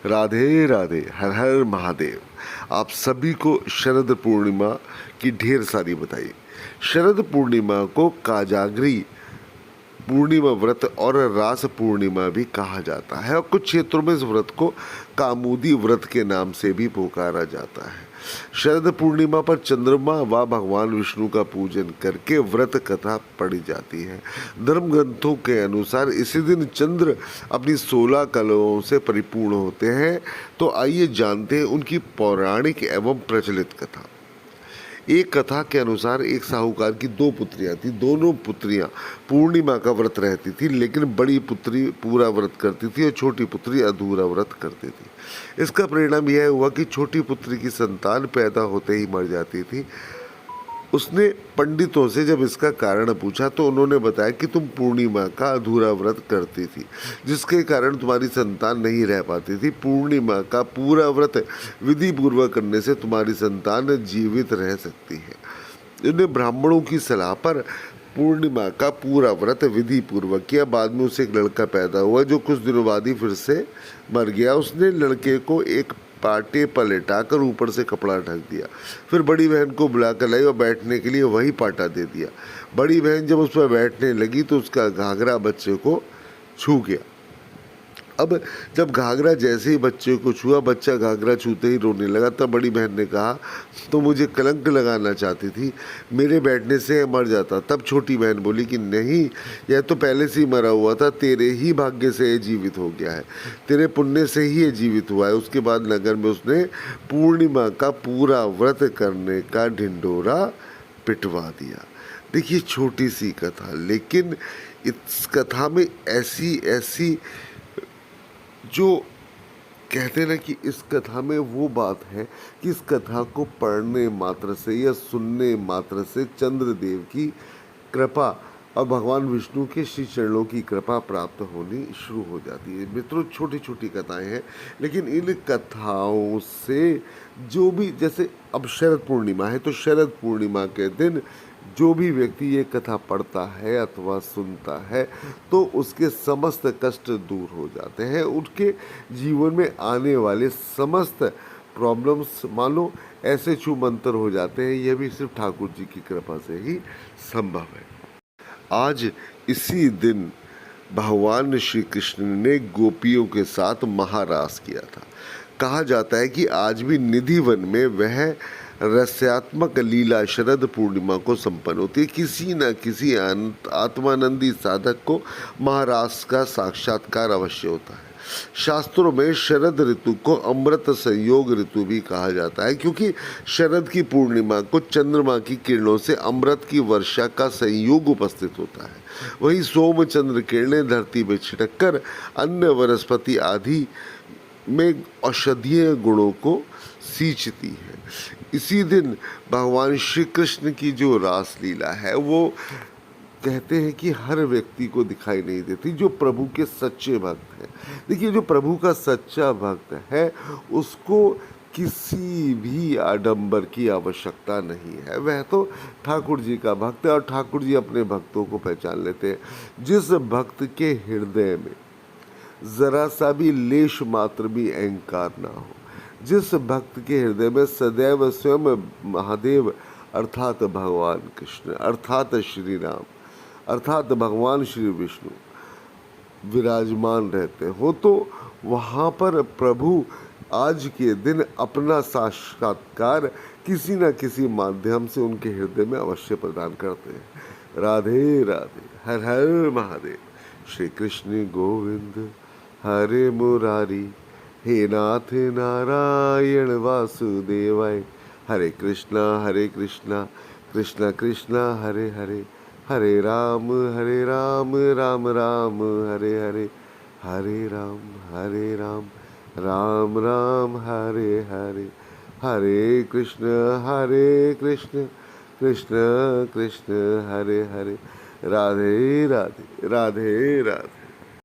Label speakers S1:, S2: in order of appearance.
S1: राधे राधे, हर हर महादेव। आप सभी को शरद पूर्णिमा की ढेर सारी बधाई। शरद पूर्णिमा को काजागरी पूर्णिमा व्रत और रास पूर्णिमा भी कहा जाता है और कुछ क्षेत्रों में इस व्रत को कामुदी व्रत के नाम से भी पुकारा जाता है। शरद पूर्णिमा पर चंद्रमा व भगवान विष्णु का पूजन करके व्रत कथा पढ़ी जाती है। धर्म ग्रंथों के अनुसार इसी दिन चंद्र अपनी 16 कलाओं से परिपूर्ण होते हैं। तो आइए जानते हैं उनकी पौराणिक एवं प्रचलित कथा। एक कथा के अनुसार एक साहूकार की 2 पुत्रियां थी। दोनों पुत्रियां पूर्णिमा का व्रत रहती थी, लेकिन बड़ी पुत्री पूरा व्रत करती थी और छोटी पुत्री अधूरा व्रत करती थी। इसका परिणाम यह हुआ कि छोटी पुत्री की संतान पैदा होते ही मर जाती थी। उसने पंडितों से जब इसका कारण पूछा तो उन्होंने बताया कि तुम पूर्णिमा का अधूरा व्रत करती थी, जिसके कारण तुम्हारी संतान नहीं रह पाती थी। पूर्णिमा का पूरा व्रत विधि पूर्वक करने से तुम्हारी संतान जीवित रह सकती है। इन्हें ब्राह्मणों की सलाह पर पूर्णिमा का पूरा व्रत विधि पूर्वक किया। बाद में उसे एक लड़का पैदा हुआ जो कुछ दिनों बाद ही फिर से मर गया। उसने लड़के को एक पाटे पर लेटाकर ऊपर से कपड़ा ढक दिया। फिर बड़ी बहन को बुलाकर लाई और बैठने के लिए वही पाटा दे दिया। बड़ी बहन जब उस पर बैठने लगी तो उसका घाघरा बच्चे को छू गया। अब जब घाघरा जैसे ही बच्चे को छुआ, बच्चा घाघरा छूते ही रोने लगा। तब बड़ी बहन ने कहा, तो मुझे कलंक लगाना चाहती थी, मेरे बैठने से मर जाता। तब छोटी बहन बोली कि नहीं, यह तो पहले से ही मरा हुआ था, तेरे ही भाग्य से ये जीवित हो गया है, तेरे पुण्य से ही ये जीवित हुआ है। उसके बाद नगर में उसने पूर्णिमा का पूरा व्रत करने का ढिंढोरा पिटवा दिया। देखिए, छोटी सी कथा, लेकिन इस कथा में ऐसी जो कहते हैं ना कि इस कथा में वो बात है कि इस कथा को पढ़ने मात्र से या सुनने मात्र से चंद्रदेव की कृपा और भगवान विष्णु के श्री चरणों की कृपा प्राप्त होनी शुरू हो जाती है। मित्रों, छोटी छोटी कथाएं हैं, लेकिन इन कथाओं से जो भी, जैसे अब शरद पूर्णिमा है तो शरद पूर्णिमा के दिन जो भी व्यक्ति ये कथा पढ़ता है अथवा सुनता है तो उसके समस्त कष्ट दूर हो जाते हैं। उनके जीवन में आने वाले समस्त प्रॉब्लम्स मानो ऐसे छू मंतर हो जाते हैं। यह भी सिर्फ ठाकुर जी की कृपा से ही संभव है। आज इसी दिन भगवान श्री कृष्ण ने गोपियों के साथ महारास किया था। कहा जाता है कि आज भी निधि वन में वह रस्यात्मक लीला शरद पूर्णिमा को संपन्न होती है। किसी न किसी आत्मानंदी साधक को महारास का साक्षात्कार अवश्य होता है। शास्त्रों में शरद ऋतु को अमृत संयोग ऋतु भी कहा जाता है, क्योंकि शरद की पूर्णिमा को चंद्रमा की किरणों से अमृत की वर्षा का संयोग उपस्थित होता है। वही सोम चंद्र किरणें धरती में छिटककर अन्न वनस्पति आदि में औषधीय गुणों को सींचती है। इसी दिन भगवान श्री कृष्ण की जो रास लीला है वो कहते हैं कि हर व्यक्ति को दिखाई नहीं देती, जो प्रभु के सच्चे भक्त हैं। देखिए, जो प्रभु का सच्चा भक्त है उसको किसी भी आडंबर की आवश्यकता नहीं है। वह तो ठाकुर जी का भक्त है और ठाकुर जी अपने भक्तों को पहचान लेते हैं। जिस भक्त के हृदय में जरा सा भी लेश मात्र भी अहंकार ना हो, जिस भक्त के हृदय में सदैव स्वयं महादेव अर्थात भगवान कृष्ण अर्थात श्री राम अर्थात भगवान श्री विष्णु विराजमान रहते हो, तो वहाँ पर प्रभु आज के दिन अपना साक्षात्कार किसी न किसी माध्यम से उनके हृदय में अवश्य प्रदान करते हैं। राधे राधे, हर हर महादेव। श्री कृष्ण गोविंद हरे मुरारी, हे नाथ नारायण वासुदेवाय। हरे कृष्णा कृष्णा कृष्णा हरे हरे, हरे राम राम राम हरे हरे, हरे राम राम राम हरे हरे, हरे कृष्ण कृष्ण कृष्ण हरे हरे। राधे राधे, राधे राधे।